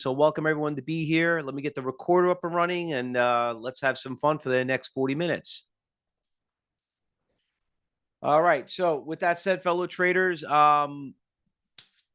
So welcome everyone to be here. Let me get the recorder up and running, and let's have some fun for the next 40 minutes. All right. So with that said, fellow traders, my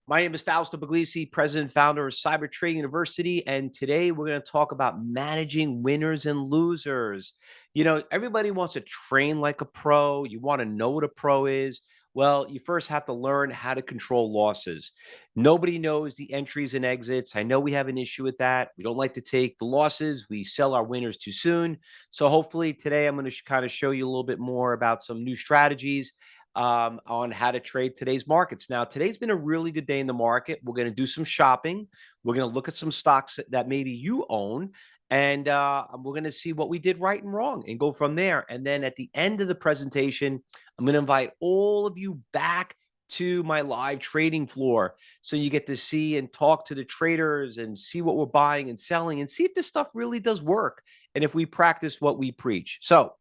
name is Fausto Pugliese, president and founder of Cyber Trading University, and today we're going to talk about managing winners and losers. Everybody wants to train like a pro. You want to know what a pro is. Well, you first have to learn how to control losses. Nobody knows the entries and exits. I know we have an issue with that. We don't like to take the losses. We sell our winners too soon. So hopefully today I'm going to kind of show you a little bit more about some new strategies on how to trade today's markets. Now, today's been a really good day in the market. We're going to do some shopping. We're going to look at some stocks that maybe you own, and we're going to see what we did right and wrong and go from there. And then at the end of the presentation, I'm going to invite all of you back to my live trading floor so you get to see and talk to the traders and see what we're buying and selling and see if this stuff really does work and if we practice what we preach. So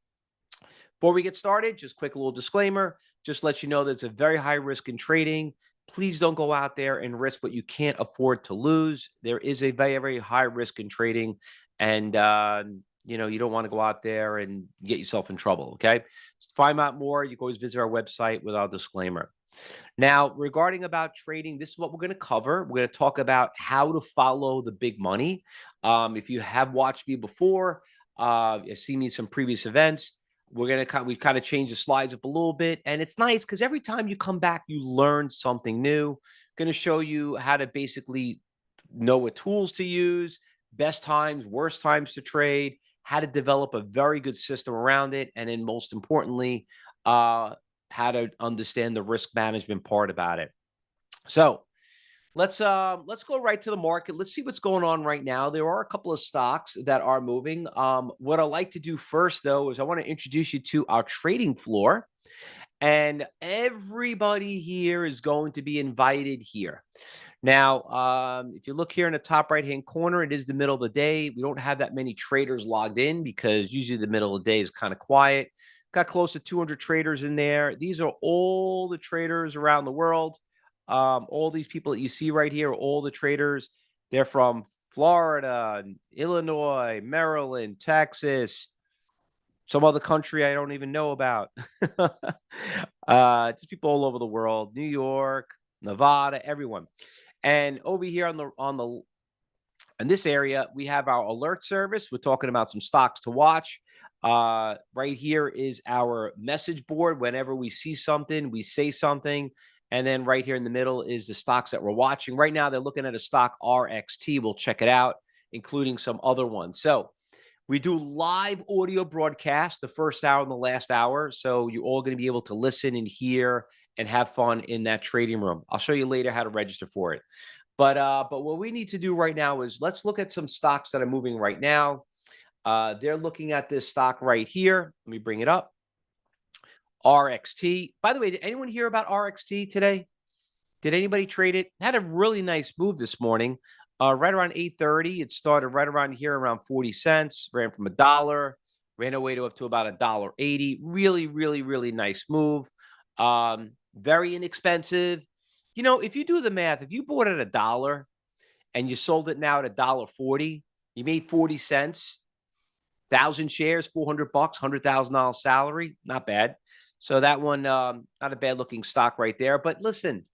before we get started, just quick little disclaimer, just let you know that it's a very high risk in trading. Please don't go out there and risk what you can't afford to lose. There is a very, very high risk in trading, and you don't want to go out there and get yourself in trouble. Okay, to find out more, you can always visit our website with our disclaimer. Now, regarding about trading, this is what we're going to cover. We're going to talk about how to follow the big money. If you have watched me before, you've seen me in some previous events. We've kind of changed the slides up a little bit, and it's nice because every time you come back, you learn something new. Going to show you how to basically know what tools to use, best times, worst times to trade, how to develop a very good system around it, and then most importantly, how to understand the risk management part about it. So let's go right to the market. Let's see what's going on right now. There are a couple of stocks that are moving. What I like to do first, though, is I want to introduce you to our trading floor. And everybody here is going to be invited here. Now, if you look here in the top right-hand corner, it is the middle of the day. We don't have that many traders logged in because usually the middle of the day is kind of quiet. Got close to 200 traders in there. These are all the traders around the world. All these people that you see right here, all the traders, they're from Florida, Illinois, Maryland, Texas, some other country I don't even know about. Just people all over the world, New York, Nevada, everyone. And over here in this area, we have our alert service. We're talking about some stocks to watch. Right here is our message board. Whenever we see something, we say something. And then right here in the middle is the stocks that we're watching. Right now, they're looking at a stock RXT. We'll check it out, including some other ones. So we do live audio broadcast the first hour and the last hour. So you're all going to be able to listen and hear and have fun in that trading room. I'll show you later how to register for it. But what we need to do right now is let's look at some stocks that are moving right now. They're looking at this stock right here. Let me bring it up. RXT. By the way, did anyone hear about RXT today? Did anybody trade it? Had a really nice move this morning. Right around 8:30. It started right around here, around 40 cents. Ran from $1, ran away to up to about $1.80. Really, really, really nice move. Very inexpensive. If you do the math, if you bought it at $1 and you sold it now at $1.40, you made 40 cents. 1,000 shares, $400, $100,000 salary. Not bad. So that one, not a bad looking stock right there. But listen,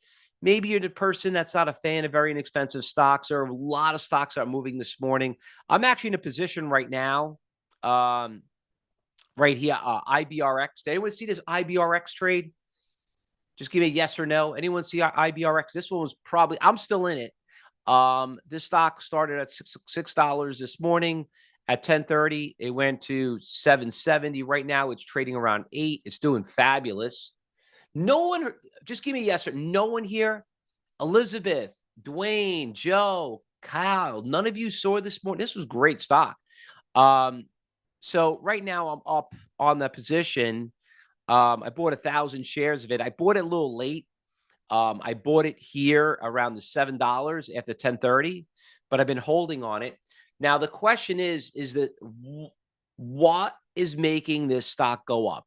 maybe you're the person that's not a fan of very inexpensive stocks. There are a lot of stocks that are moving this morning. I'm actually in a position right now, right here, IBRX. Did anyone see this IBRX trade? Just give me a yes or no. Anyone see IBRX? This one was probably, I'm still in it. This stock started at $6 this morning. At 10:30, it went to 770. Right now, it's trading around 8. It's doing fabulous. No one, just give me a yes or no one here. Elizabeth, Dwayne, Joe, Kyle, none of you saw this morning. This was great stock. So right now I'm up on that position. I bought 1,000 shares of it. I bought it a little late. I bought it here around the $7 after 10:30, but I've been holding on it. Now, the question is that what is making this stock go up?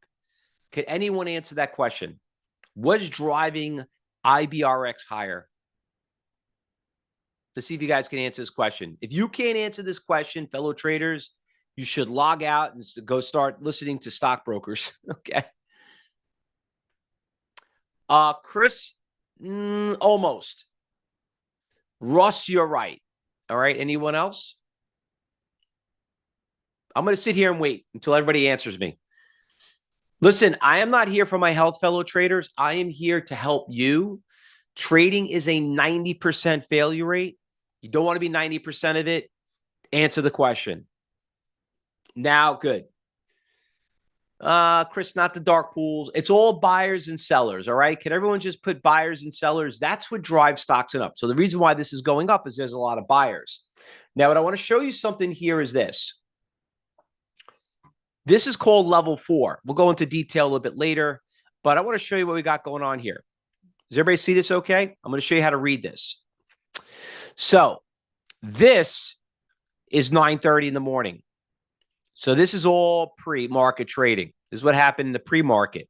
Could anyone answer that question? What is driving IBRX higher? to see if you guys can answer this question. If you can't answer this question, fellow traders, you should log out and go start listening to stockbrokers. Okay. Chris, almost. Russ, you're right. All right. Anyone else? I'm going to sit here and wait until everybody answers me. Listen, I am not here for my health, fellow traders. I am here to help you. Trading is a 90% failure rate. You don't want to be 90% of it. Answer the question. Now, good. Chris, not the dark pools. It's all buyers and sellers, all right? Can everyone just put buyers and sellers? That's what drives stocks up. So the reason why this is going up is there's a lot of buyers. Now, what I want to show you something here is this. This is called level 4. We'll go into detail a little bit later, but I want to show you what we got going on here. Does everybody see this okay? I'm going to show you how to read this. So this is 9:30 in the morning. So this is all pre-market trading. This is what happened in the pre-market.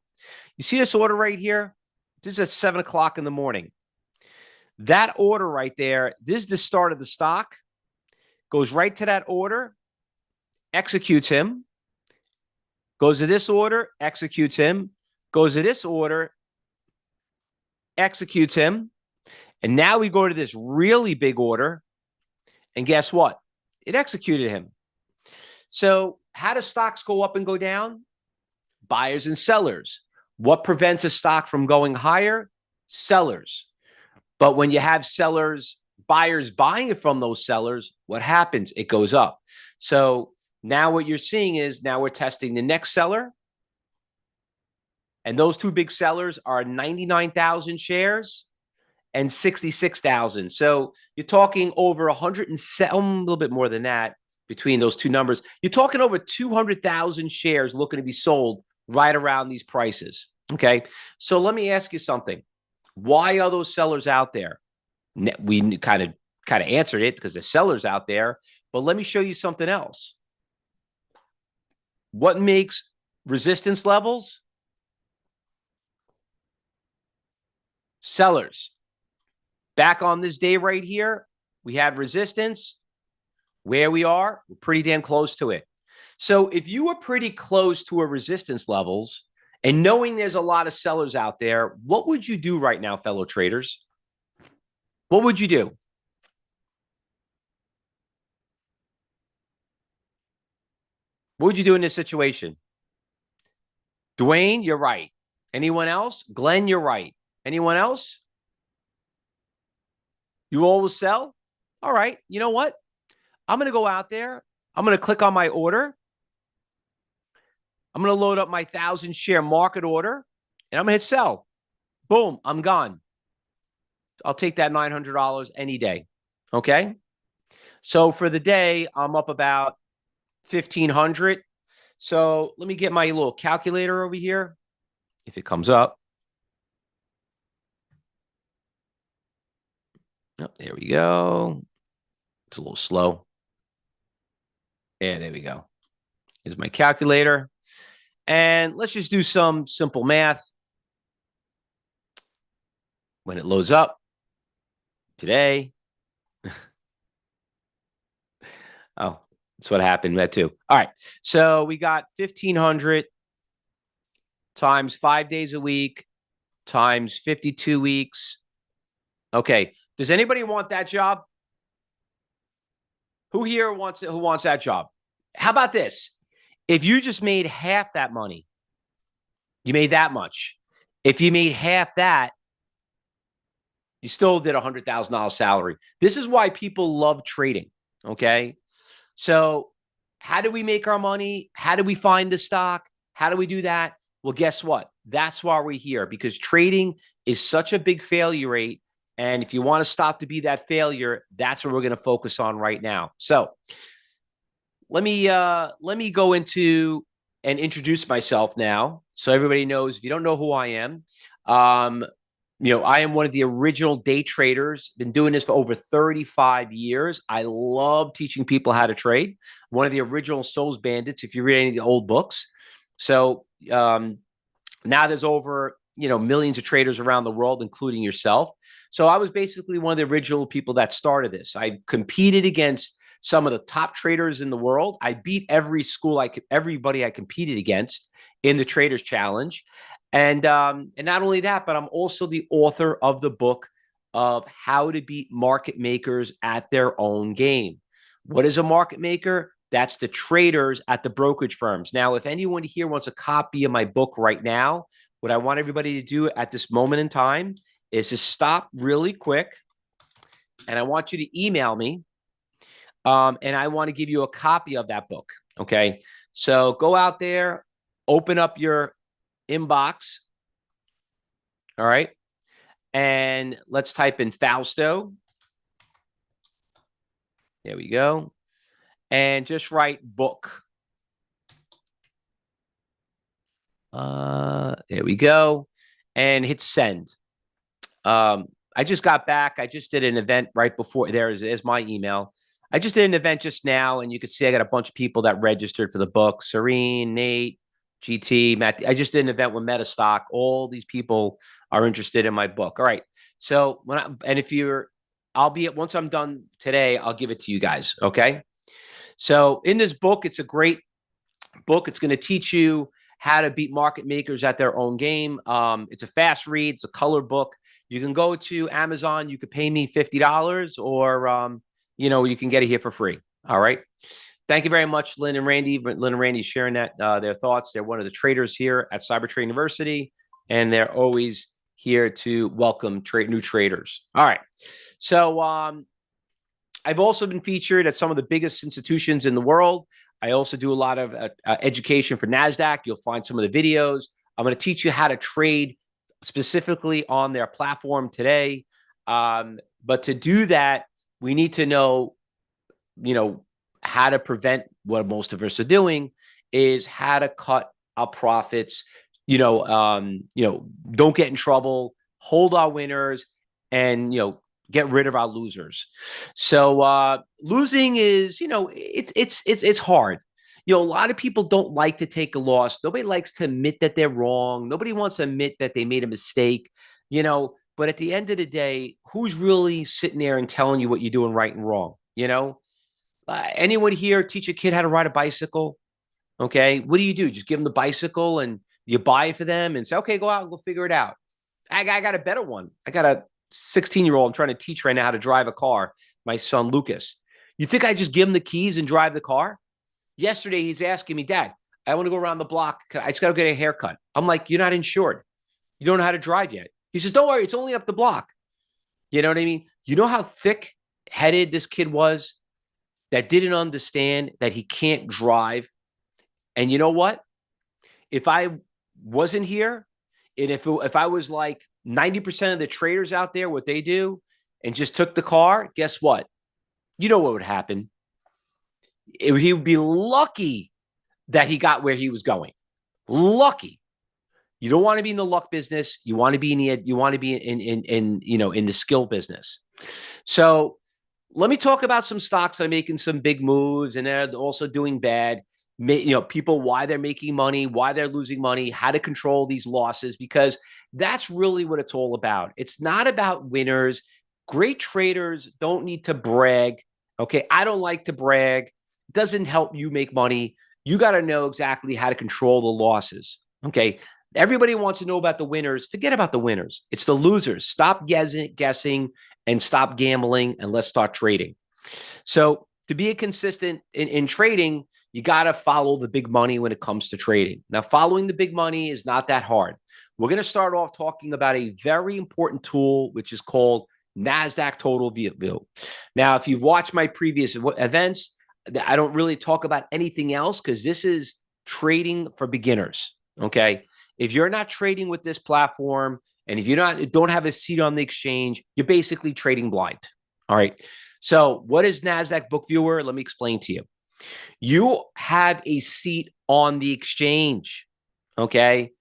You see this order right here? This is at 7 o'clock in the morning. That order right there, this is the start of the stock. Goes right to that order, executes him. Goes to this order, executes him. Goes to this order, executes him. And now we go to this really big order. And guess what? It executed him. So how do stocks go up and go down? Buyers and sellers. What prevents a stock from going higher? Sellers. But when you have sellers, buyers buying it from those sellers, what happens? It goes up. So now what you're seeing is now we're testing the next seller. And those two big sellers are 99,000 shares and 66,000. So you're talking over 107, a little bit more than that. Between those two numbers, you're talking over 200,000 shares looking to be sold right around these prices. Okay. So let me ask you something. Why are those sellers out there? We kind of answered it because the sellers out there, but let me show you something else. What makes resistance levels? Sellers. Back on this day right here, we had resistance. Where we are, we're pretty damn close to it. So if you were pretty close to a resistance levels and knowing there's a lot of sellers out there, what would you do right now, fellow traders? What would you do? What would you do in this situation? Dwayne, you're right. Anyone else? Glenn, you're right. Anyone else? You all will sell? All right. You know what? I'm going to go out there. I'm going to click on my order. I'm going to load up my 1,000 share market order and I'm going to hit sell. Boom. I'm gone. I'll take that $900 any day. Okay. So for the day, I'm up about 1,500. So let me get my little calculator over here. If it comes up. Oh, there we go. It's a little slow. Yeah, there we go. Here's my calculator. And let's just do some simple math. When it loads up today. Oh, that's what happened that too. All right. So we got 1,500 times 5 days a week times 52 weeks. Okay. Does anybody want that job? Who here wants it? Who wants that job? How about this? If you just made half that money, you made that much. If you made half that, you still did $100,000 salary. This is why people love trading. Okay. So how do we make our money? How do we find the stock? How do we do that? Well, guess what? That's why we're here, because trading is such a big failure rate. And if you want to stop to be that failure, that's what we're going to focus on right now. So let me go into and introduce myself now, so everybody knows. If you don't know who I am, I am one of the original day traders. Been doing this for over 35 years. I love teaching people how to trade. One of the original Souls Bandits, if you read any of the old books. So now there's over millions of traders around the world, including yourself. So I was basically one of the original people that started this. I competed against some of the top traders in the world. I beat everybody I competed against in the Traders Challenge. And not only that, but I'm also the author of the book of how to beat market makers at their own game. What is a market maker? That's the traders at the brokerage firms. Now, if anyone here wants a copy of my book right now, what I want everybody to do at this moment in time is to stop really quick. And I want you to email me. And I want to give you a copy of that book. Okay. So go out there, open up your inbox. All right. And let's type in Fausto. There we go. And just write book. There we go. And hit send. I just got back. I just did an event right before. There's my email. I just did an event just now, and you can see I got a bunch of people that registered for the book. Serene, Nate, GT, Matt. I just did an event with Metastock. All these people are interested in my book. All right. So I'll be at, once I'm done today, I'll give it to you guys. Okay. So in this book, it's a great book. It's going to teach you how to beat market makers at their own game. It's a fast read. It's a color book. You can go to Amazon. You could pay me $50 or, you can get it here for free. All right. Thank you very much, Lynn and Randy. Lynn and Randy sharing their thoughts. They're one of the traders here at Cyber Trade University, and they're always here to welcome new traders. All right. So I've also been featured at some of the biggest institutions in the world. I also do a lot of education for NASDAQ. You'll find some of the videos. I'm going to teach you how to trade specifically on their platform today. But to do that, we need to know, how to prevent what most of us are doing is how to cut our profits, don't get in trouble, hold our winners, and, get rid of our losers. So losing is, it's hard. A lot of people don't like to take a loss. Nobody likes to admit that they're wrong. Nobody wants to admit that they made a mistake, but at the end of the day, who's really sitting there and telling you what you're doing right and wrong? Anyone here teach a kid how to ride a bicycle? Okay. What do? Just give them the bicycle and you buy it for them and say, okay, go out and go figure it out. I got a better one. I got a 16-year-old I'm trying to teach right now how to drive a car. My son, Lucas. You think I just give him the keys and drive the car? Yesterday, he's asking me, Dad, I want to go around the block. I just got to get a haircut. I'm like, you're not insured. You don't know how to drive yet. He says, don't worry. It's only up the block. You know what I mean? You know how thick-headed this kid was that didn't understand that he can't drive? And you know what? If I wasn't here, and if I was like 90% of the traders out there, what they do, and just took the car, guess what? You know what would happen? He would be lucky that he got where he was going. Lucky. You don't want to be in the luck business. You want to be in the skill business. So let me talk about some stocks that are making some big moves and they're also doing bad. People, why they're making money, why they're losing money, how to control these losses, because that's really what it's all about. It's not about winners. Great traders don't need to brag. Okay. I don't like to brag. It doesn't help you make money. You got to know exactly how to control the losses. Okay. Everybody wants to know about the winners. Forget about the winners. It's the losers. Stop guessing and stop gambling and let's start trading. So to be consistent in trading, you got to follow the big money when it comes to trading. Now, following the big money is not that hard. We're going to start off talking about a very important tool, which is called NASDAQ Total View. Now, if you've watched my previous events, I don't really talk about anything else because this is trading for beginners. Okay. If you're not trading with this platform and if you don't have a seat on the exchange, you're basically trading blind. All right. So what is NASDAQ Book Viewer? Let me explain to you. You have a seat on the exchange. Okay.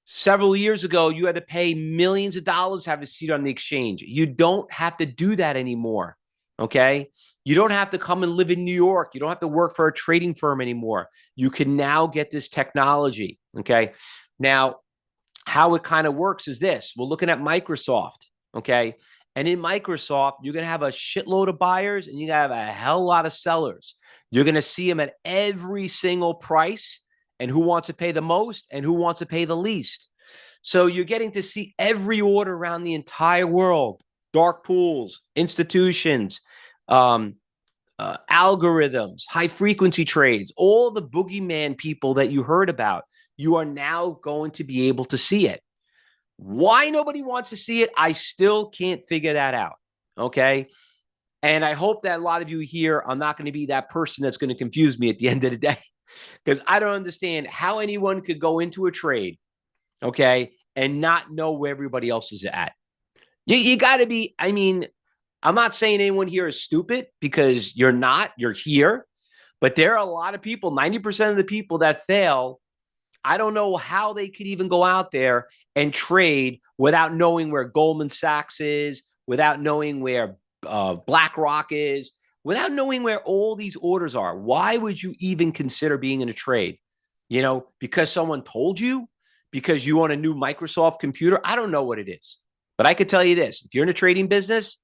Several years ago, you had to pay millions of dollars to have a seat on the exchange. You don't have to do that anymore. Okay. You don't have to come and live in New York. You don't have to work for a trading firm anymore. You can now get this technology. Okay. Now, how it kind of works is this. We're looking at Microsoft. Okay. And in Microsoft, you're going to have a shitload of buyers and you have a hell lot of sellers. You're going to see them at every single price and who wants to pay the most and who wants to pay the least. So you're getting to see every order around the entire world, dark pools, institutions, algorithms, high frequency trades, all the boogeyman people that you heard about. You are now going to be able to see it. Why nobody wants to see it, I still can't figure that out. Okay. And I hope that a lot of you here are not going to be that person that's going to confuse me at the end of the day, because I don't understand how anyone could go into a trade, okay, and not know where everybody else is at. You got to be, I mean, I'm not saying anyone here is stupid because you're not, you're here, but there are a lot of people, 90% of the people that fail. I don't know how they could even go out there and trade without knowing where Goldman Sachs is, without knowing where BlackRock is, without knowing where all these orders are. Why would you even consider being in a trade? You know, because someone told you, because you want a new Microsoft computer. I don't know what it is, but I could tell you this. If you're in a trading business,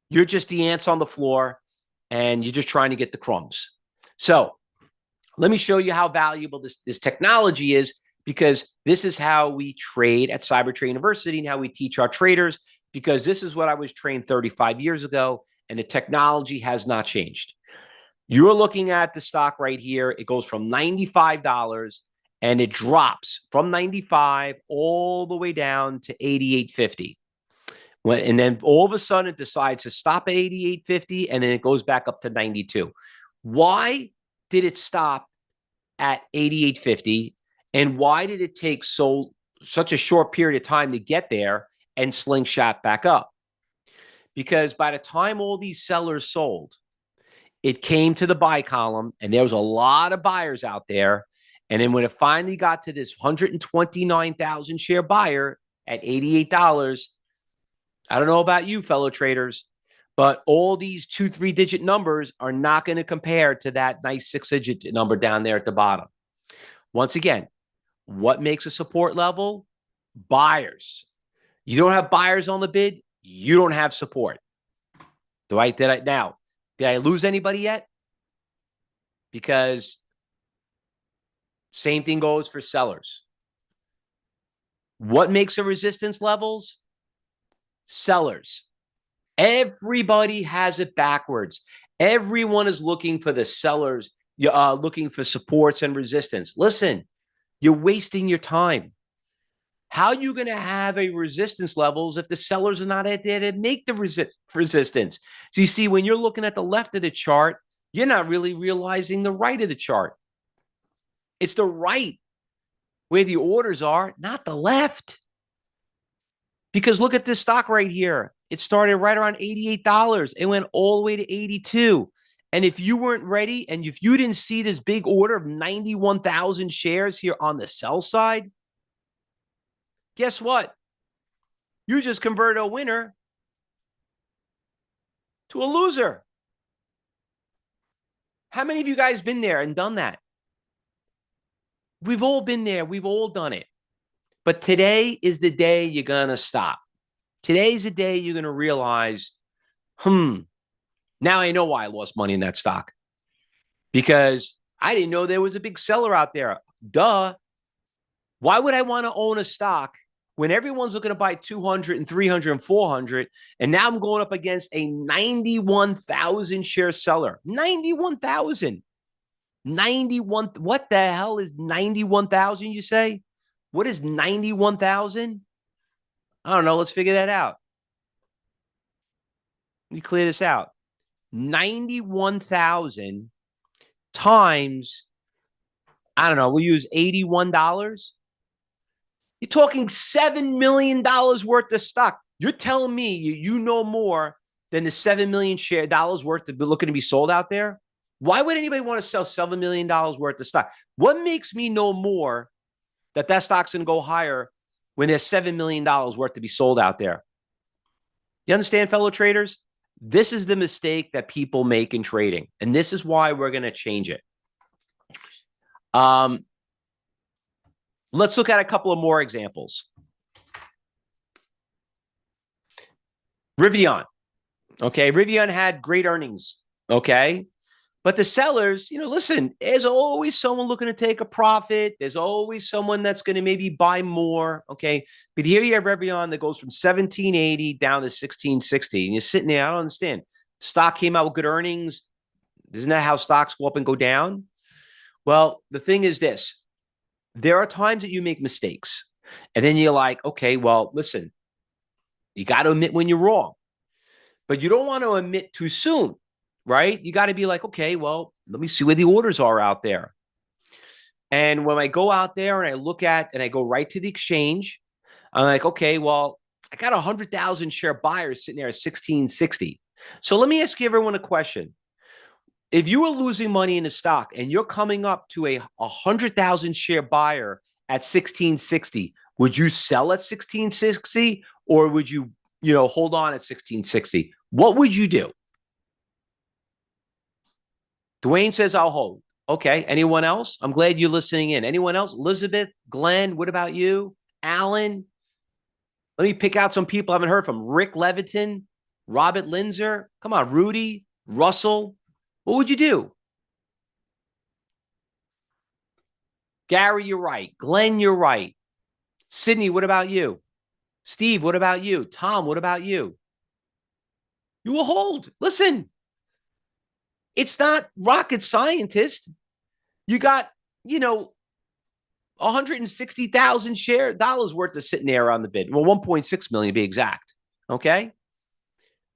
you're just the ants on the floor and you're just trying to get the crumbs. So let me show you how valuable this technology is, because this is how we trade at Cyber Trade University and how we teach our traders, because this is what I was trained 35 years ago, and the technology has not changed. You're looking at the stock right here. It goes from $95 and it drops from 95 all the way down to 88.50. And then all of a sudden it decides to stop at 88.50 and then it goes back up to 92. Why did it stop at 88.50? And why did it take such a short period of time to get there and slingshot back up? Because by the time all these sellers sold, it came to the buy column and there was a lot of buyers out there. And then when it finally got to this 129,000 share buyer at $88, I don't know about you, fellow traders, but all these 2-3 digit numbers are not going to compare to that nice 6-digit number down there at the bottom. Once again, what makes a support level? Buyers. You don't have buyers on the bid, you don't have support. Did I lose anybody yet? Because same thing goes for sellers. What makes a resistance levels? Sellers. Everybody has it backwards. Everyone is looking for the sellers, looking for supports and resistance. Listen, you're wasting your time. How are you going to have a resistance levels if the sellers are not there to make the resistance? So you see, when you're looking at the left of the chart, you're not really realizing the right of the chart. It's the right where the orders are, not the left. Because look at this stock right here. It started right around $88. It went all the way to 82. And if you weren't ready and if you didn't see this big order of 91,000 shares here on the sell side, guess what? You just converted a winner to a loser. How many of you guys been there and done that? We've all been there. We've all done it. But today is the day you're going to stop. Today's the day you're going to realize, now I know why I lost money in that stock. Because I didn't know there was a big seller out there. Duh. Why would I want to own a stock when everyone's looking to buy 200 and 300 and 400, and now I'm going up against a 91,000 share seller? 91,000. 91. What the hell is 91,000, you say? What is 91,000? I don't know. Let's figure that out. Let me clear this out. 91,000 times, I don't know, we'll use $81. You're talking $7 million worth of stock. You're telling me you know more than the $7 million dollars worth of looking to be sold out there? Why would anybody want to sell $7 million worth of stock? What makes me know more that stock's going to go higher when there's $7 million worth to be sold out there? You understand, fellow traders? This is the mistake that people make in trading, and this is why we're going to change it. Let's look at a couple of more examples. Rivian. Okay. Rivian had great earnings. Okay. But the sellers, listen, there's always someone looking to take a profit. There's always someone that's going to maybe buy more. Okay. But here you have Rivian that goes from 1780 down to 1660. And you're sitting there, I don't understand. Stock came out with good earnings. Isn't that how stocks go up and go down? Well, the thing is this: there are times that you make mistakes. And then you're like, okay, well, listen, you got to admit when you're wrong, but you don't want to admit too soon, right? You got to be like, okay, well, let me see where the orders are out there. And when I go out there and I look at and I go right to the exchange, I'm like, okay, well, I got 100,000 share buyers sitting there at 1660. So let me ask you everyone a question. If you were losing money in the stock and you're coming up to a 100,000 share buyer at 1660, would you sell at 1660 or would you, hold on at 1660? What would you do? Dwayne says, I'll hold. Okay. Anyone else? I'm glad you're listening in. Anyone else? Elizabeth, Glenn, what about you? Alan? Let me pick out some people I haven't heard from. Rick Leviton, Robert Linzer. Come on, Rudy, Russell. What would you do? Gary, you're right. Glenn, you're right. Sydney, what about you? Steve, what about you? Tom, what about you? You will hold. Listen, it's not rocket scientist. You got, 160,000 share dollars worth of sitting there on the bid. Well, 1.6 million to be exact. Okay.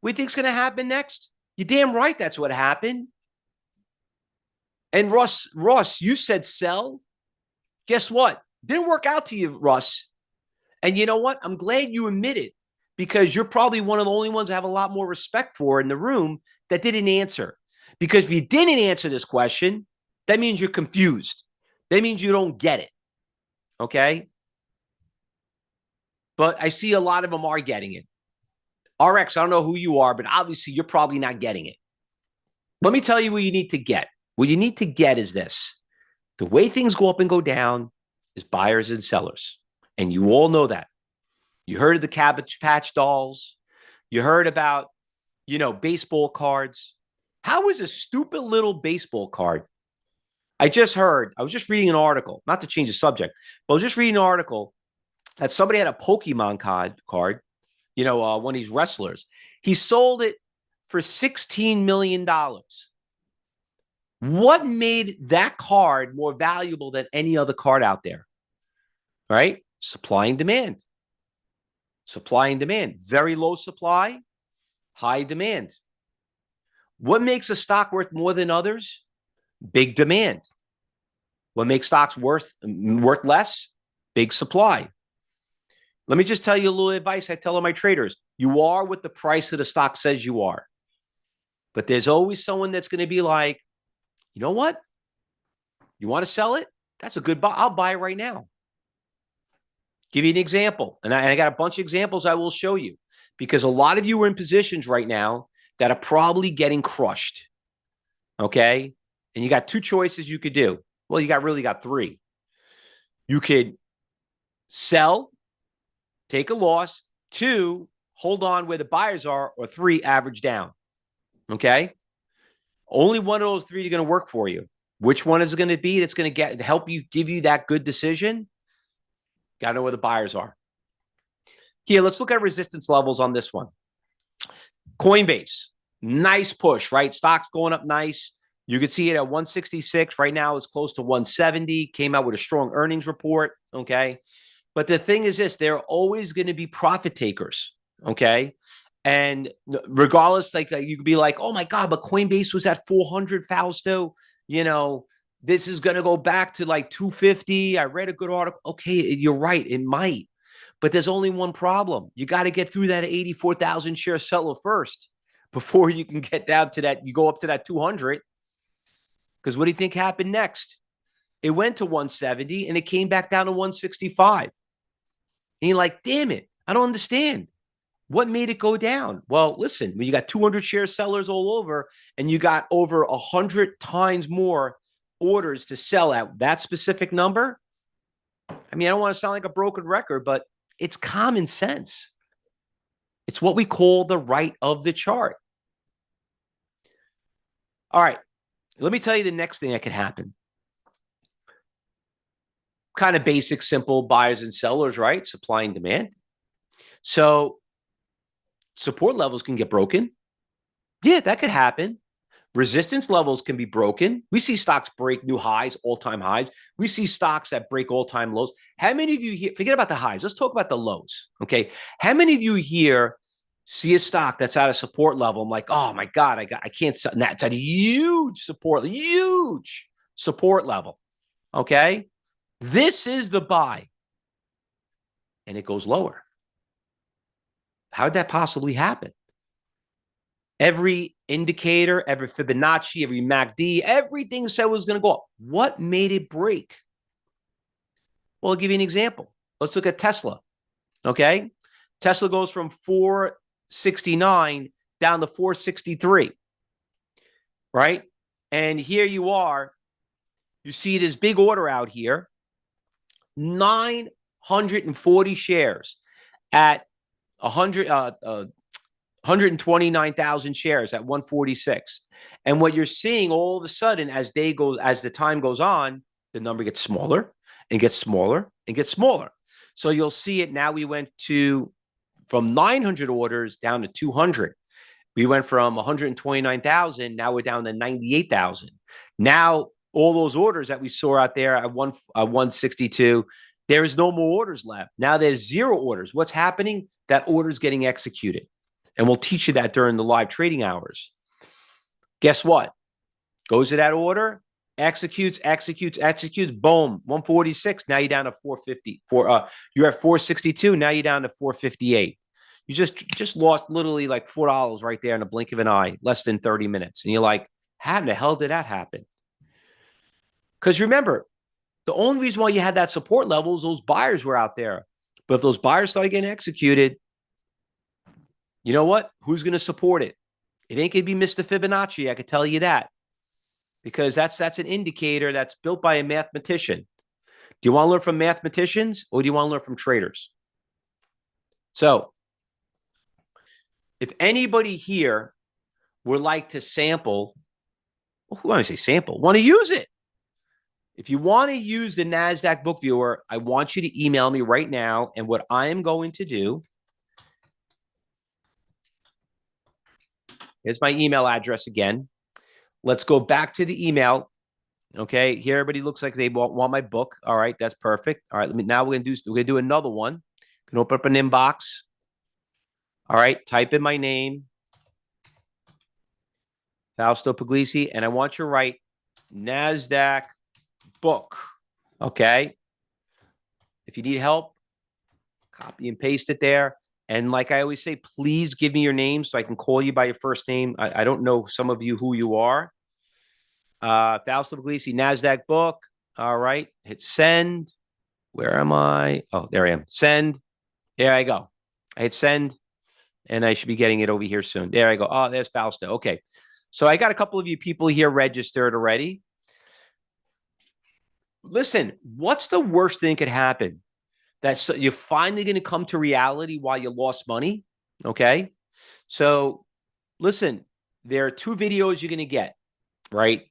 What do you think's going to happen next? You're damn right. That's what happened. And Russ, you said sell. Guess what? Didn't work out to you, Russ. And you know what? I'm glad you admit it because you're probably one of the only ones I have a lot more respect for in the room that didn't answer. Because if you didn't answer this question, that means you're confused. That means you don't get it. Okay? But I see a lot of them are getting it. RX, I don't know who you are, but obviously you're probably not getting it. Let me tell you what you need to get. What you need to get is this. The way things go up and go down is buyers and sellers. And you all know that. You heard of the Cabbage Patch dolls. You heard about, baseball cards. How is a stupid little baseball card? I was just reading an article, not to change the subject, but I was just reading an article that somebody had a Pokemon card, one of these wrestlers. He sold it for $16 million. What made that card more valuable than any other card out there? Right? Supply and demand. Supply and demand. Very low supply, high demand. What makes a stock worth more than others? Big demand. What makes stocks worth less? Big supply. Let me just tell you a little advice I tell all my traders. You are what the price of the stock says you are. But there's always someone that's going to be like, you know what? You want to sell it? That's a good buy. I'll buy it right now. Give you an example. And I got a bunch of examples I will show you because a lot of you are in positions right now that are probably getting crushed. Okay. And you got two choices you could do. Well, you really got three. You could sell, take a loss. Two, hold on where the buyers are, or three, average down. Okay. Only one of those three are going to work for you. Which one is it going to be that's going to help you give you that good decision? Got to know where the buyers are. Here, let's look at resistance levels on this one. Coinbase, nice push, right? Stock's going up nice. You can see it at 166. Right now, it's close to 170. Came out with a strong earnings report, okay? But the thing is this, they're always going to be profit takers, okay? And regardless, you could be like, oh my God, but Coinbase was at 400, Fausto. This is going to go back to like 250. I read a good article. Okay, you're right. It might. But there's only one problem. You got to get through that 84,000 share seller first before you can get down to that. You go up to that 200. Because what do you think happened next? It went to 170 and it came back down to 165. And you're like, damn it, I don't understand. What made it go down? Well, listen, when you got 200 share sellers all over and you got over 100 times more orders to sell at that specific number, I mean, I don't want to sound like a broken record, but it's common sense. It's what we call the right of the chart. All right. Let me tell you the next thing that could happen. Kind of basic, simple buyers and sellers, right? Supply and demand. So support levels can get broken. Yeah, that could happen. Resistance levels can be broken. We see stocks break new highs, all-time highs. We see stocks that break all-time lows. How many of you here, forget about the highs, let's talk about the lows, okay? How many of you here see a stock that's at a support level? I'm like, oh my God, I can't sell. That's at a huge support level, okay? This is the buy, and it goes lower. How did that possibly happen? Every indicator, every Fibonacci, every MACD, everything said was going to go up. What made it break? Well, I'll give you an example. Let's look at Tesla. Okay. Tesla goes from 469 down to 463. Right. And here you are. You see this big order out here, 940 shares at 129,000 shares at 146. And what you're seeing all of a sudden as the time goes on, the number gets smaller and gets smaller and gets smaller. So you'll see it now. We went from 900 orders down to 200. We went from 129,000. Now we're down to 98,000. Now all those orders that we saw out there at 162, there is no more orders left. Now there's 0 orders. What's happening? That order is getting executed. And we'll teach you that during the live trading hours. Guess what? Goes to that order, executes, boom, 146. Now you're down to 450. You're at 462. Now you're down to 458. You just lost literally like $4 right there in a blink of an eye, less than 30 minutes. And you're like, how in the hell did that happen? Because remember, the only reason why you had that support level is those buyers were out there. But if those buyers started getting executed, you know what? Who's going to support it? It ain't going to be Mr. Fibonacci. I could tell you that, because that's an indicator that's built by a mathematician. Do you want to learn from mathematicians or do you want to learn from traders? So if anybody here would like to sample, who want to say sample, want to use it. If you want to use the NASDAQ book viewer, I want you to email me right now. And what I am going to do, here's my email address again. Let's go back to the email. Okay, here everybody looks like they want my book. All right, that's perfect. All right, now we're gonna do another one. Can open up an inbox. All right, type in my name, Fausto Pugliese, and I want you to write NASDAQ book. Okay. If you need help, copy and paste it there. And like I always say, please give me your name so I can call you by your first name. I don't know some of you who you are. Fausto Pugliese, NASDAQ book. All right. Hit send. Where am I? Oh, there I am. Send. There I go. I hit send, and I should be getting it over here soon. There I go. Oh, there's Fausto. Okay. So I got a couple of you people here registered already. Listen, what's the worst thing that could happen? That's you're finally going to come to reality while you lost money. Okay. So listen, there are 2 videos you're going to get, right?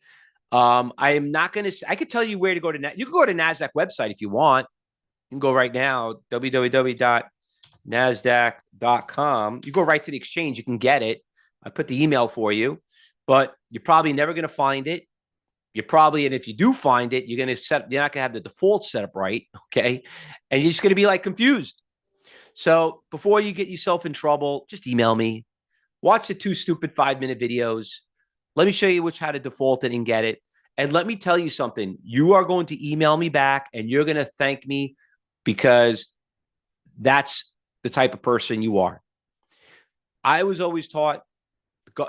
I am not going to, I could tell you where to go to. You can go to NASDAQ website if you want. You can go right now, www.nasdaq.com. You go right to the exchange. You can get it. I put the email for you, but you're probably never going to find it. And if you do find it, you're not going to have the default setup right. Okay. And you're just going to be like confused. So before you get yourself in trouble, just email me, watch the 2 stupid 5-minute videos. Let me show you how to default it and get it. And let me tell you something, you are going to email me back and you're going to thank me, because that's the type of person you are. I was always taught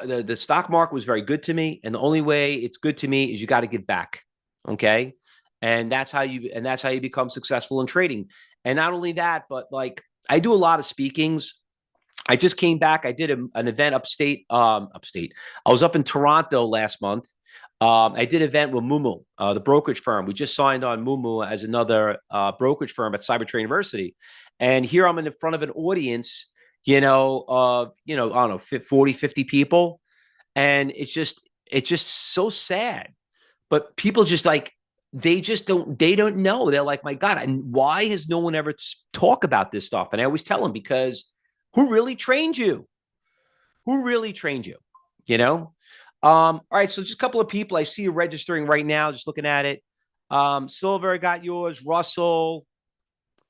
the stock market was very good to me, and the only way it's good to me is you got to give back. Okay. And that's how you become successful in trading. And not only that, but like I do a lot of speakings. I just came back. I did an event upstate. I was up in Toronto last month. I did an event with Mumu, the brokerage firm. We just signed on Mumu as another brokerage firm at Cybertrade University. And here I'm in the front of an audience, I don't know, 40, 50 people. And it's just so sad. But people just like, they don't know. They're like, my God, and why has no one ever talk about this stuff? And I always tell them, because who really trained you? Who really trained you? You know? All right. So just a couple of people I see you registering right now, just looking at it. Silver, I got yours. Russell,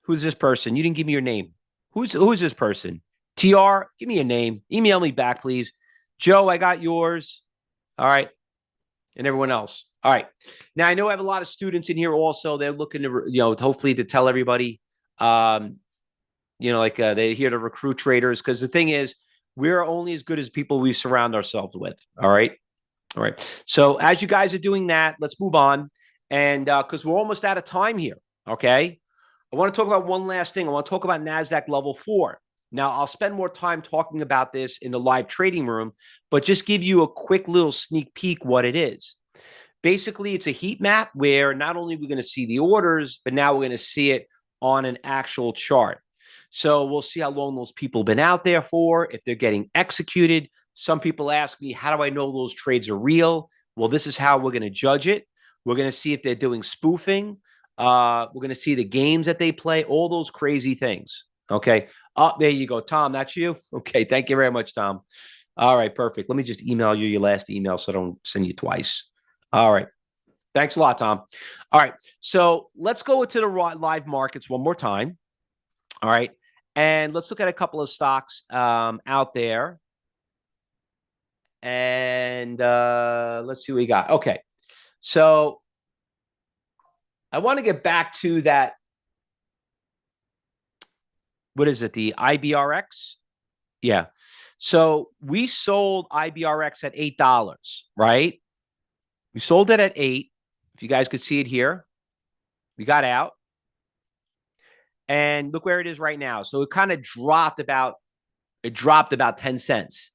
who's this person? You didn't give me your name. Who's this person? TR, give me a name. Email me back, please. Joe, I got yours. All right. And everyone else. All right. Now I know I have a lot of students in here also. They're looking to, hopefully to tell everybody, they're here to recruit traders. Because the thing is, we're only as good as people we surround ourselves with. All right. All right. So as you guys are doing that, let's move on. And because we're almost out of time here. Okay. I want to talk about one last thing. I want to talk about NASDAQ level 4. Now, I'll spend more time talking about this in the live trading room, but just give you a quick little sneak peek what it is. Basically, it's a heat map where not only are we going to see the orders, but now we're going to see it on an actual chart. So we'll see how long those people have been out there for, if they're getting executed. Some people ask me, how do I know those trades are real? Well, this is how we're going to judge it. We're going to see if they're doing spoofing. We're going to see the games that they play, all those crazy things. Okay. Oh, there you go. Tom, that's you. Okay. Thank you very much, Tom. All right. Perfect. Let me just email you your last email so I don't send you twice. All right. Thanks a lot, Tom. All right. So let's go into the live markets one more time. All right. And let's look at a couple of stocks out there. And let's see what we got. Okay. So I want to get back to that. What is it? The IBRX? Yeah. So we sold IBRX at $8, right? We sold it at 8. If you guys could see it here, we got out. And look where it is right now. So it kind of dropped about 10 cents.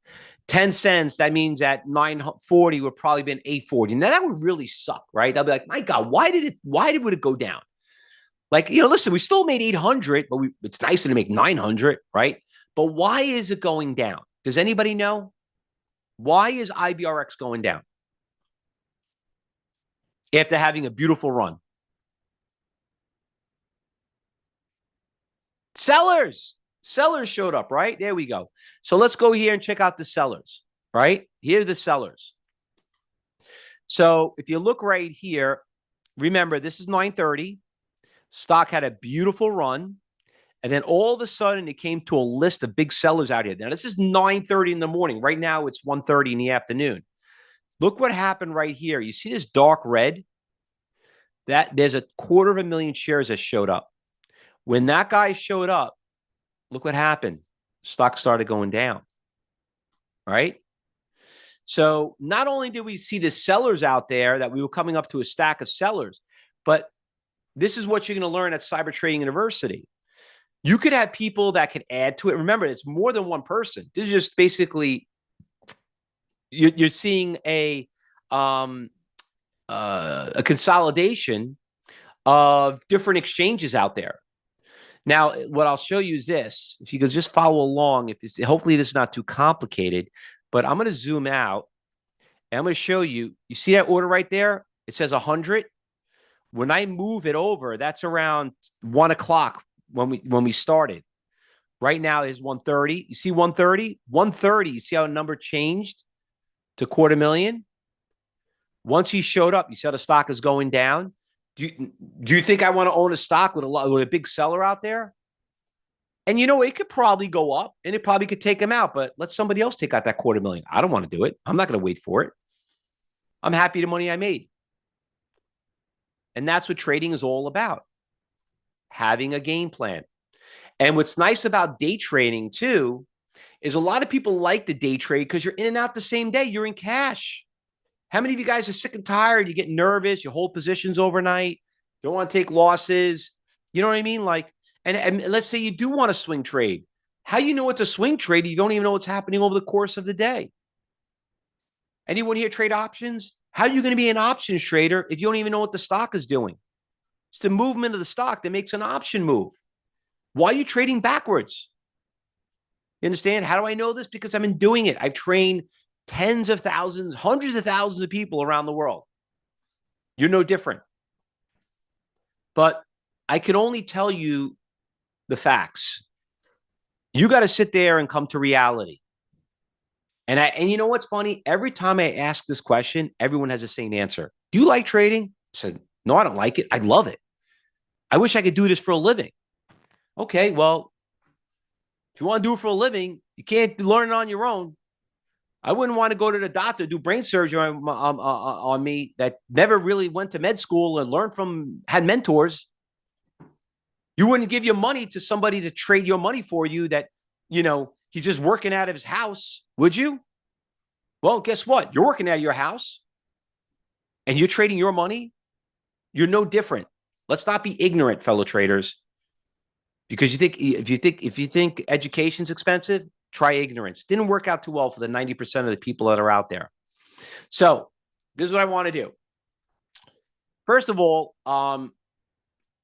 10 cents, that means at 940 would probably been 840. Now that would really suck, right? I'll be like, my God, why would it go down? Like, listen, we still made 800, but it's nicer to make 900, right? But why is it going down? Does anybody know? Why is IBRX going down after having a beautiful run? Sellers showed up, right? There we go. So let's go here and check out the sellers, right? Here are the sellers. So if you look right here, remember, this is 930. Stock had a beautiful run. And then all of a sudden, it came to a list of big sellers out here. Now, this is 9:30 in the morning. Right now, it's 1:30 in the afternoon. Look what happened right here. You see this dark red? That there's 250,000 shares that showed up. When that guy showed up, look what happened. Stock started going down, right? So not only did we see the sellers out there, that we were coming up to a stack of sellers, but this is what you're going to learn at Cyber Trading University. You could have people that could add to it. Remember, it's more than one person. This is just basically you're seeing a consolidation of different exchanges out there. Now, what I'll show you is this. If you could just follow along, hopefully this is not too complicated, but I'm going to zoom out and I'm going to show you. You see that order right there? It says 100. When I move it over, that's around 1 o'clock when we started. Right now is 130. You see 130? 130. You see how a number changed to 250,000? Once he showed up, you see how the stock is going down. Do you think I want to own a stock with a big seller out there? And it could probably go up and it probably could take him out, but let somebody else take out that 250,000. I don't want to do it. I'm not going to wait for it. I'm happy the money I made. And that's what trading is all about. Having a game plan. And what's nice about day trading too, is a lot of people like the day trade because you're in and out the same day. You're in cash. How many of you guys are sick and tired? You get nervous. You hold positions overnight. Don't want to take losses. You know what I mean? Like, and let's say you do want to swing trade. How you know it's a swing trade? You don't even know what's happening over the course of the day. Anyone here trade options? How are you going to be an options trader if you don't even know what the stock is doing? It's the movement of the stock that makes an option move. Why are you trading backwards? You understand? How do I know this? Because I've been doing it. I've trained tens of thousands, hundreds of thousands of people around the world. You're no different. But I can only tell you the facts. You got to sit there and come to reality. And you know what's funny? Every time I ask this question, everyone has the same answer. Do you like trading? I said, no, I don't like it. I love it. I wish I could do this for a living. Okay, well, if you want to do it for a living, you can't learn it on your own. I wouldn't want to go to the doctor, do brain surgery on me that never really went to med school and learned from, had mentors. You wouldn't give your money to somebody to trade your money for you that, he's just working out of his house, would you? Well, guess what? You're working out of your house and you're trading your money. You're no different. Let's not be ignorant, fellow traders. Because if you think education's expensive, try ignorance. Didn't work out too well for the 90% of the people that are out there. So this is what I want to do. First of all,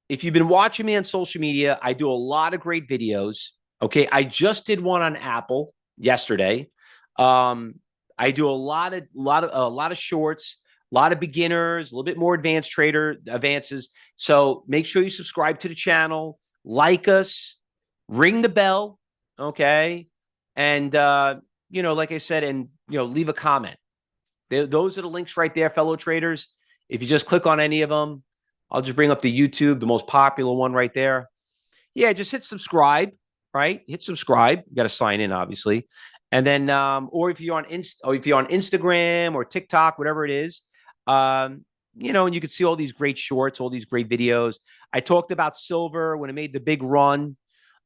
if you've been watching me on social media, I do a lot of great videos. Okay, I just did one on Apple yesterday. I do a lot of shorts, a lot of beginners, a little bit more advanced trader advances. So make sure you subscribe to the channel, like us, ring the bell, okay, and like I said, and leave a comment. Those are the links right there, fellow traders. If you just click on any of them, I'll just bring up the YouTube, the most popular one right there. Yeah, just hit subscribe, right? Hit subscribe. You got to sign in, obviously. And then, or if you're on Instagram or TikTok, whatever it is, and you can see all these great shorts, all these great videos. I talked about silver when it made the big run.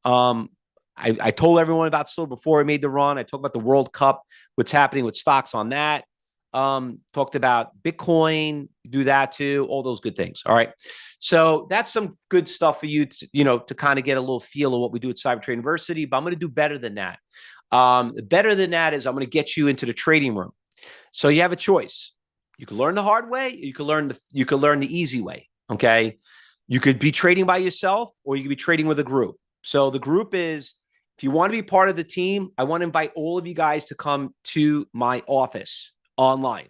I told everyone about silver before it made the run. I talked about the World Cup, what's happening with stocks on that. Talked about Bitcoin, do that too, all those good things. All right. So that's some good stuff for you to kind of get a little feel of what we do at Cyber Trade University, but I'm going to do better than that. Better than that is I'm going to get you into the trading room. So you have a choice. You can learn the hard way, or you can learn the easy way. Okay. You could be trading by yourself, or you could be trading with a group. So the group is, if you want to be part of the team, I want to invite all of you guys to come to my office online.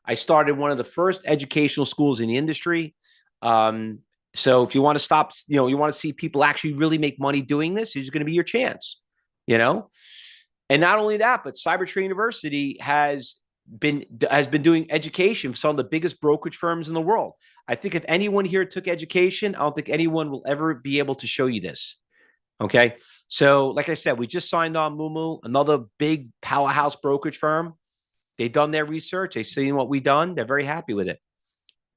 I started one of the first educational schools in the industry. So if you want to stop, you want to see people actually really make money doing this, it's going to be your chance, And not only that, but Cyber Trade University has been doing education for some of the biggest brokerage firms in the world. I think if anyone here took education, I don't think anyone will ever be able to show you this. Okay. So like I said, we just signed on Mumu, another big powerhouse brokerage firm. They've done their research. They've seen what we've done. They're very happy with it.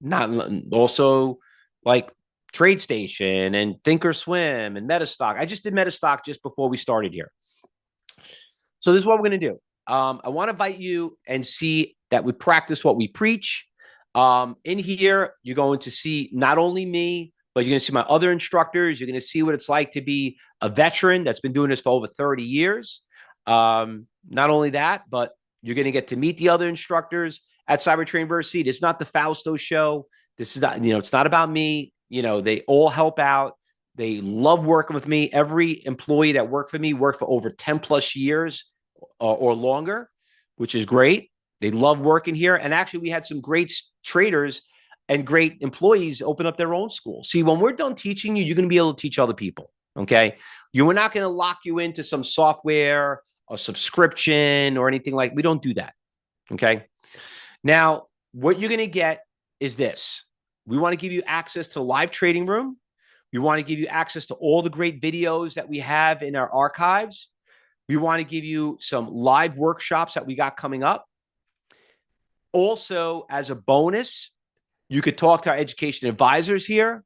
Not also like TradeStation and Thinkorswim and Metastock. I just did Metastock just before we started here. So this is what we're going to do. I want to invite you and see that we practice what we preach. In here, you're going to see not only me, but you're going to see my other instructors. You're going to see what it's like to be a veteran that's been doing this for over 30 years. Not only that, but you're going to get to meet the other instructors at Cyber Trade University. This is not the Fausto show. This is not, it's not about me. They all help out. They love working with me. Every employee that worked for me worked for over 10 plus years or longer, which is great. They love working here. And actually, we had some great traders and great employees open up their own school. See, when we're done teaching you, you're going to be able to teach other people. Okay. We're not going to lock you into some software or subscription or anything we don't do that. Okay. Now, what you're going to get is this. We want to give you access to the live trading room. We want to give you access to all the great videos that we have in our archives. We want to give you some live workshops that we got coming up. Also, as a bonus, you could talk to our education advisors here.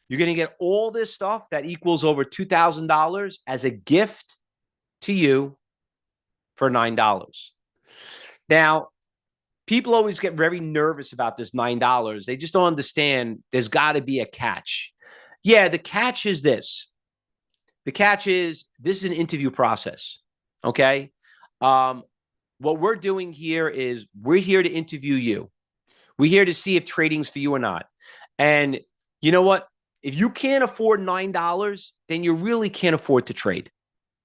You're going to get all this stuff that equals over $2,000 as a gift to you for $9. Now, people always get very nervous about this $9. They just don't understand there's got to be a catch. Yeah, the catch is this. The catch is this is an interview process, okay? What we're doing here is we're here to interview you. We're here to see if trading's for you or not. And you know what? If you can't afford $9, then you really can't afford to trade.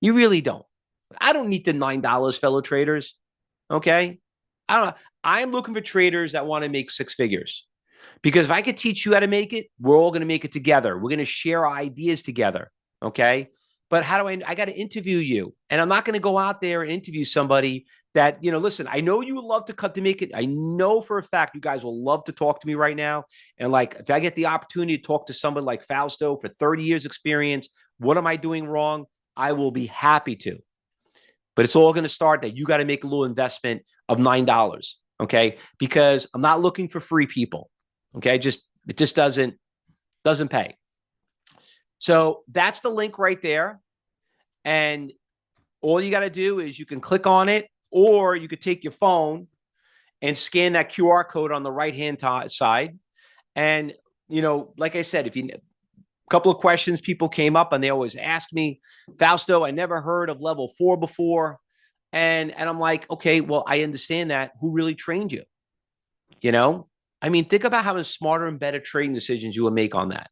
You really don't. I don't need the $9, fellow traders. Okay. I don't. I'm looking for traders that want to make six figures. Because if I could teach you how to make it, we're all going to make it together. We're going to share our ideas together. Okay. But how do I got to interview you? And I'm not going to go out there and interview somebody that, listen, I know you would love to cut to make it. I know for a fact you guys will love to talk to me right now. And like, if I get the opportunity to talk to somebody like Fausto for 30 years experience, what am I doing wrong? I will be happy to. But it's all going to start that you got to make a little investment of $9. Okay. Because I'm not looking for free people. Okay. It just doesn't pay. So that's the link right there. And all you got to do is you can click on it, or you could take your phone and scan that QR code on the right-hand side. And, like I said, a couple of questions people came up and they always ask me, Fausto, I never heard of level 4 before. And I'm like, okay, well, I understand that. Who really trained you? Think about how smarter and better trading decisions you will make on that.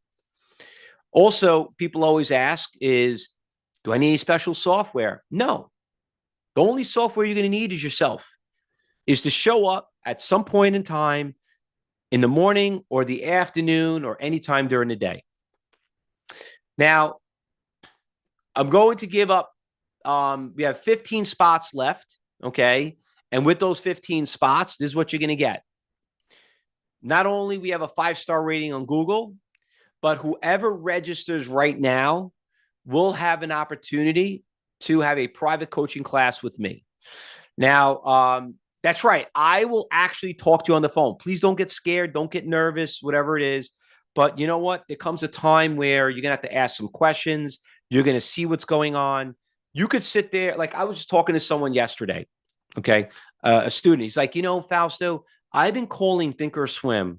Also, people always ask is, do I need any special software? No. The only software you're going to need is yourself, is to show up at some point in time in the morning or the afternoon or anytime during the day. Now, I'm going to give up. We have 15 spots left. Okay. And with those 15 spots, this is what you're going to get. Not only we have a 5-star rating on Google, but whoever registers right now will have an opportunity to have a private coaching class with me. Now, that's right. I will actually talk to you on the phone. Please don't get scared. Don't get nervous, whatever it is. But you know what? There comes a time where you're going to have to ask some questions. You're going to see what's going on. You could sit there. Like I was just talking to someone yesterday, okay, a student. He's like, Fausto, I've been calling Thinkorswim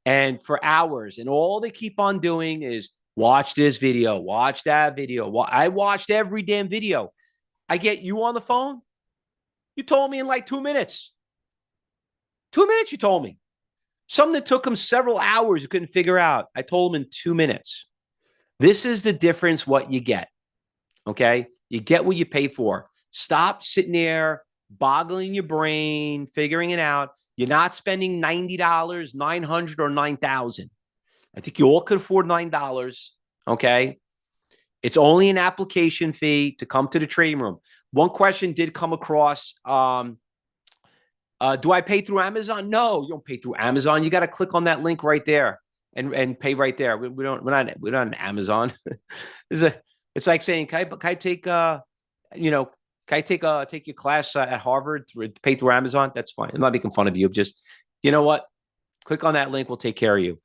and for hours, and all they keep on doing is watch this video, watch that video. I watched every damn video. I get you on the phone. You told me in like 2 minutes. 2 minutes, you told me. Something that took him several hours you couldn't figure out. I told him in 2 minutes. This is the difference what you get. Okay? You get what you pay for. Stop sitting there boggling your brain, figuring it out. You're not spending $90, $900, or $9,000. I think you all could afford $9. Okay. It's only an application fee to come to the trading room. One question did come across. Do I pay through Amazon? No, you don't pay through Amazon. You got to click on that link right there and pay right there. We're not on Amazon. It's like saying, can I take take your class at Harvard pay through Amazon? That's fine. I'm not making fun of you. Just, you know what? Click on that link. We'll take care of you.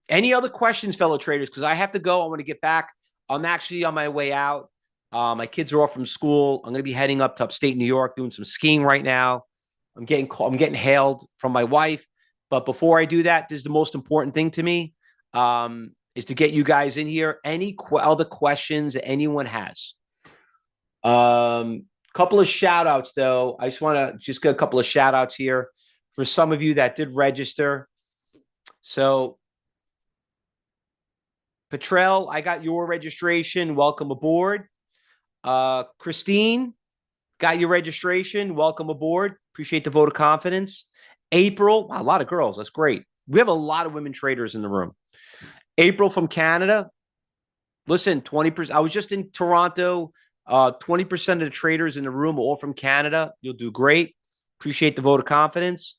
Any other questions, fellow traders? Because I have to go. I want to get back. I'm actually on my way out. My kids are off from school. I'm going to be heading up to upstate New York, doing some skiing right now. I'm getting hailed from my wife. But before I do that, this is the most important thing to me, is to get you guys in here. Any other questions that anyone has? Couple of shout outs, though. I just want to get a couple of shout outs here for some of you that did register. So, Petrell, I got your registration. Welcome aboard. Christine, got your registration. Welcome aboard. Appreciate the vote of confidence. April, wow, a lot of girls. That's great. We have a lot of women traders in the room. April from Canada. Listen, 20%. I was just in Toronto. 20% of the traders in the room are all from Canada. You'll do great. Appreciate the vote of confidence.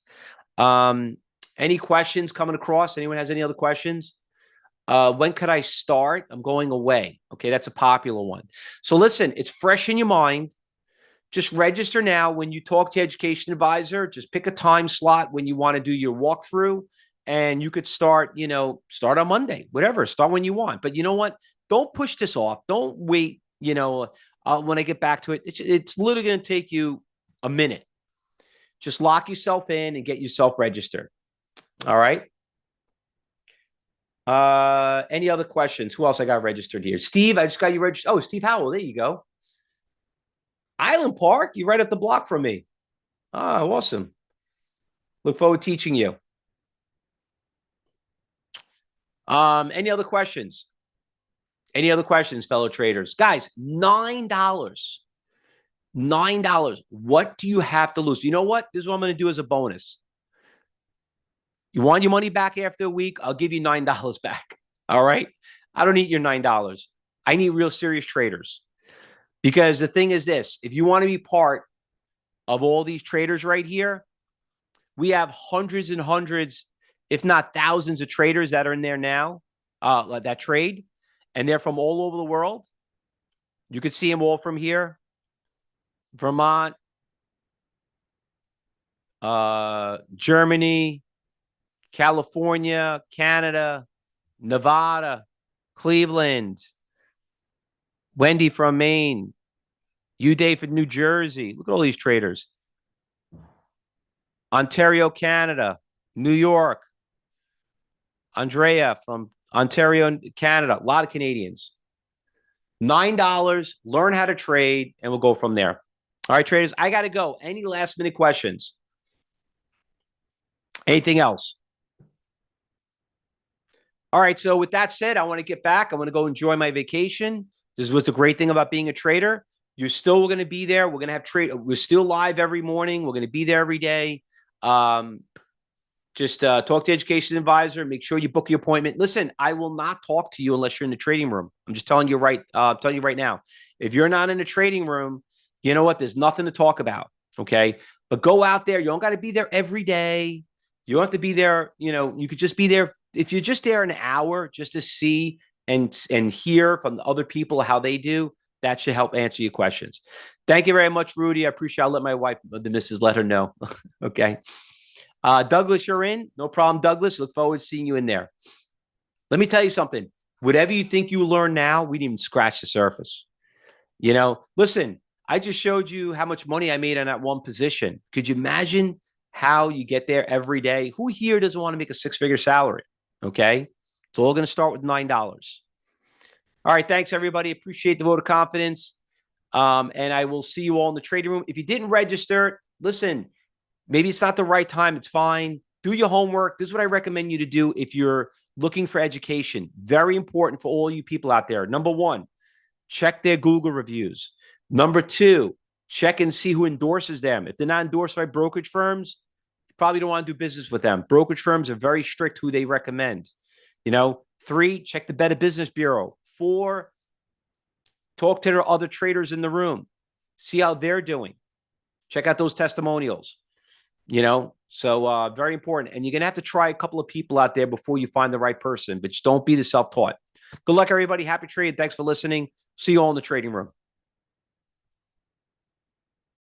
Any questions coming across? Anyone has any other questions? When could I start? I'm going away. Okay, that's a popular one. So listen, it's fresh in your mind. Just register now. When you talk to education advisor, just pick a time slot when you want to do your walkthrough, and you could start on Monday, whatever. Start when you want. But you know what? Don't push this off. Don't wait. When I get back to it, it's literally going to take you a minute. Just lock yourself in and get yourself registered. All right. Any other questions? Who else I got registered here? Steve, I just got you registered. Oh, Steve Howell. There you go. Island Park. You're right up the block from me. Oh, awesome. Look forward to teaching you. Any other questions? Any other questions, fellow traders? Guys, $9. $9. What do you have to lose? You know what? This is what I'm going to do as a bonus. You want your money back after a week? I'll give you $9 back. All right. I don't need your $9. I need real serious traders. Because the thing is this, if you want to be part of all these traders right here, we have hundreds and hundreds, if not thousands of traders that are in there now that trade, and they're from all over the world. You could see them all from here. Vermont, Germany, California, Canada, Nevada, Cleveland, Wendy from Maine, you Dave from New Jersey. Look at all these traders. Ontario, Canada, New York, Andrea from Ontario, Canada. A lot of Canadians. $9, learn how to trade, and we'll go from there. All right, traders, I got to go. Any last minute questions? Anything else? All right, so with that said, I want to get back. I want to go enjoy my vacation. This is what's the great thing about being a trader. You're still going to be there. We're going to have trade. We're still live every morning. We're going to be there every day. Just talk to education advisor. Make sure you book your appointment. Listen, I will not talk to you unless you're in the trading room. I'm just telling you right. Telling you right now. If you're not in the trading room, you know what? There's nothing to talk about. Okay, but go out there. You don't got to be there every day. You don't have to be there. You know, you could just be there if you're just there an hour just to see and hear from the other people how they do. That should help answer your questions. Thank you very much, Rudy. I appreciate. I'll let my wife, the missus, let her know. Okay. Douglas, you're in. No problem, Douglas. Look forward to seeing you in there. Let me tell you something. Whatever you think you learn now, we didn't even scratch the surface. You know, listen, I just showed you how much money I made on that one position. Could you imagine how you get there every day? Who here doesn't want to make a six-figure salary? Okay. It's all going to start with $9. All right. Thanks, everybody. Appreciate the vote of confidence. And I will see you all in the trading room. If you didn't register, listen, maybe it's not the right time. It's fine. Do your homework. This is what I recommend you to do if you're looking for education. Very important for all you people out there. Number one, check their Google reviews. Number two, check and see who endorses them. If they're not endorsed by brokerage firms, you probably don't want to do business with them. Brokerage firms are very strict who they recommend. You know, three, check the Better Business Bureau. Four, talk to their other traders in the room. See how they're doing. Check out those testimonials. You know, so very important. And you're going to have to try a couple of people out there before you find the right person, but just don't be the self-taught. Good luck, everybody. Happy trading. Thanks for listening. See you all in the trading room.